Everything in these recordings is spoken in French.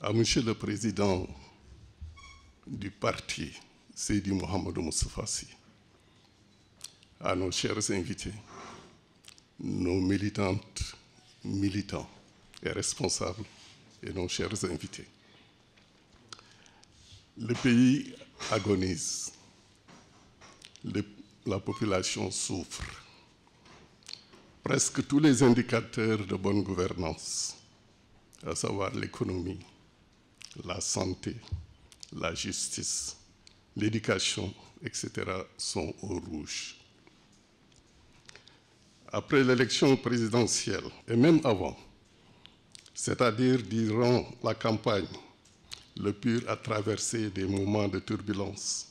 À Monsieur le Président du parti, Seydi Mohamedou Moustapha Sy, à nos chers invités, nos militantes, militants et responsables, et nos chers invités. Le pays agonise, la population souffre. Presque tous les indicateurs de bonne gouvernance, à savoir l'économie, la santé, la justice, l'éducation, etc., sont au rouge. Après l'élection présidentielle, et même avant, c'est-à-dire durant la campagne, le PUR a traversé des moments de turbulence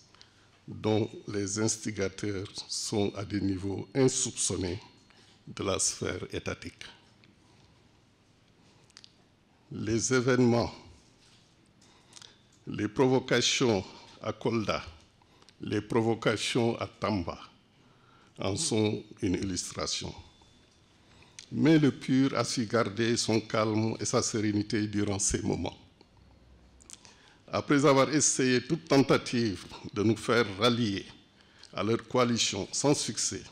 dont les instigateurs sont à des niveaux insoupçonnés de la sphère étatique. Les événements, les provocations à Kolda, les provocations à Tamba en sont une illustration. Mais le PUR a su garder son calme et sa sérénité durant ces moments. Après avoir essayé toute tentative de nous faire rallier à leur coalition sans succès,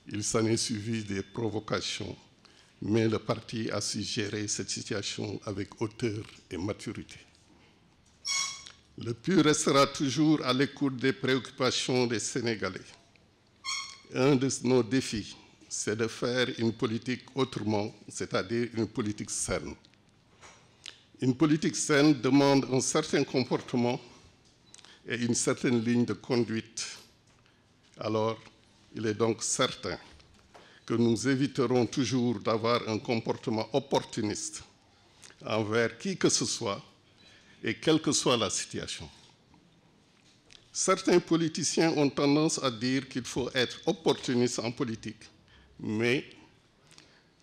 il s'en est suivi des provocations, mais le parti a su gérer cette situation avec hauteur et maturité. Le PUR restera toujours à l'écoute des préoccupations des Sénégalais. Un de nos défis, c'est de faire une politique autrement, c'est-à-dire une politique saine. Une politique saine demande un certain comportement et une certaine ligne de conduite. Alors, il est donc certain que nous éviterons toujours d'avoir un comportement opportuniste envers qui que ce soit et quelle que soit la situation. Certains politiciens ont tendance à dire qu'il faut être opportuniste en politique, mais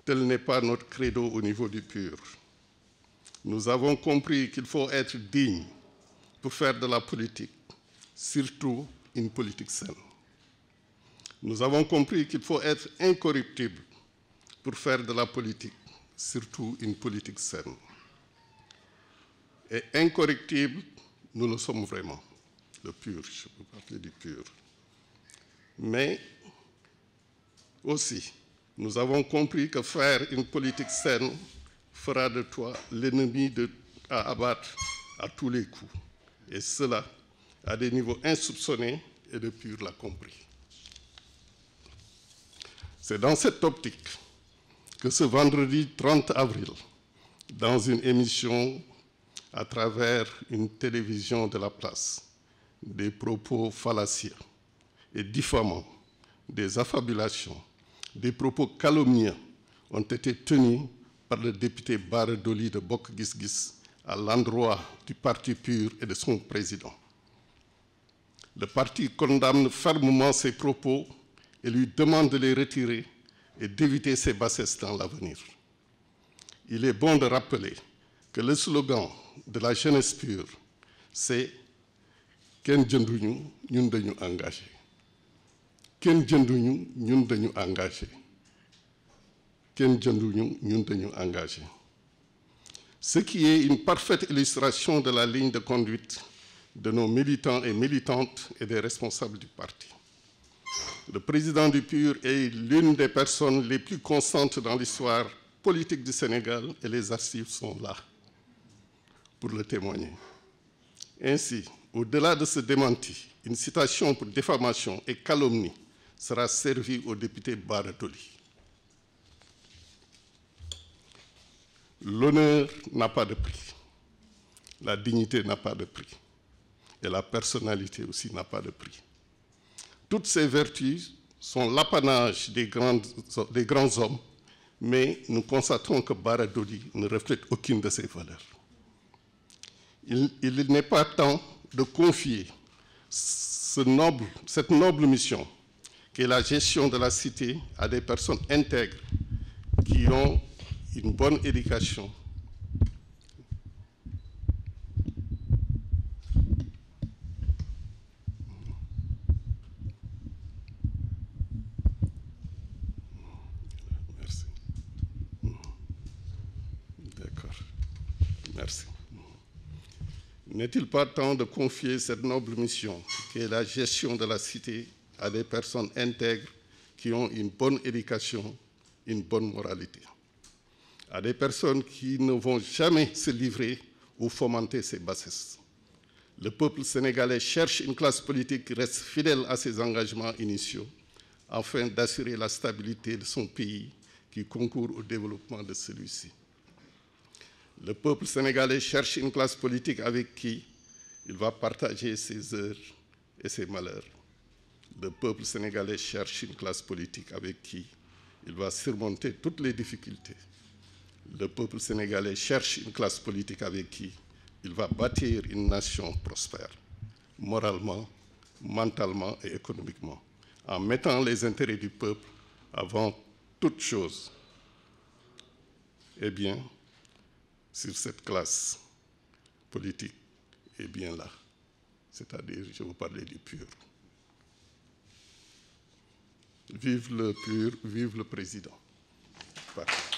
tel n'est pas notre credo au niveau du PUR. Nous avons compris qu'il faut être digne pour faire de la politique, surtout une politique saine. Nous avons compris qu'il faut être incorruptible pour faire de la politique, surtout une politique saine. Et incorruptible, nous le sommes vraiment, le PUR, je peux parler du PUR. Mais aussi, nous avons compris que faire une politique saine fera de toi l'ennemi à abattre à tous les coups. Et cela à des niveaux insoupçonnés, et le PUR l'a compris. C'est dans cette optique que ce vendredi 30 avril, dans une émission à travers une télévision de la place, des propos fallacieux et diffamants, des affabulations, des propos calomnieux ont été tenus par le député Bara Dolly de Bokk Gis Gis à l'endroit du parti PUR et de son président. Le parti condamne fermement ces propos et lui demande de les retirer et d'éviter ces bassesses dans l'avenir. Il est bon de rappeler que le slogan de la jeunesse PUR, c'est « Ken jënduñu ñun dañu engagé ». Ken jënduñu ñun dañu engagé. Ken jënduñu ñun dañu engagé. Ce qui est une parfaite illustration de la ligne de conduite de nos militants et militantes et des responsables du parti. Le président du PUR est l'une des personnes les plus constantes dans l'histoire politique du Sénégal et les archives sont là pour le témoigner. Ainsi, au-delà de ce démenti, une citation pour diffamation et calomnie sera servie au député Bara Dolly. L'honneur n'a pas de prix, la dignité n'a pas de prix, et la personnalité aussi n'a pas de prix. Toutes ces vertus sont l'apanage des grands hommes, mais nous constatons que Bara Dolly ne reflète aucune de ces valeurs. Il n'est pas temps de confier cette noble mission, qui est la gestion de la cité, à des personnes intègres qui ont une bonne éducation. Merci. D'accord. Merci. N'est-il pas temps de confier cette noble mission, qui est la gestion de la cité, à des personnes intègres qui ont une bonne éducation, une bonne moralité, à des personnes qui ne vont jamais se livrer ou fomenter ces bassesses? Le peuple sénégalais cherche une classe politique qui reste fidèle à ses engagements initiaux afin d'assurer la stabilité de son pays qui concourt au développement de celui-ci. Le peuple sénégalais cherche une classe politique avec qui il va partager ses heures et ses malheurs. Le peuple sénégalais cherche une classe politique avec qui il va surmonter toutes les difficultés. Le peuple sénégalais cherche une classe politique avec qui il va bâtir une nation prospère, moralement, mentalement et économiquement, en mettant les intérêts du peuple avant toute chose. Eh bien, sur cette classe politique est bien là, c'est-à-dire, je vous parlais du PUR. Vive le PUR, vive le président. Parfait.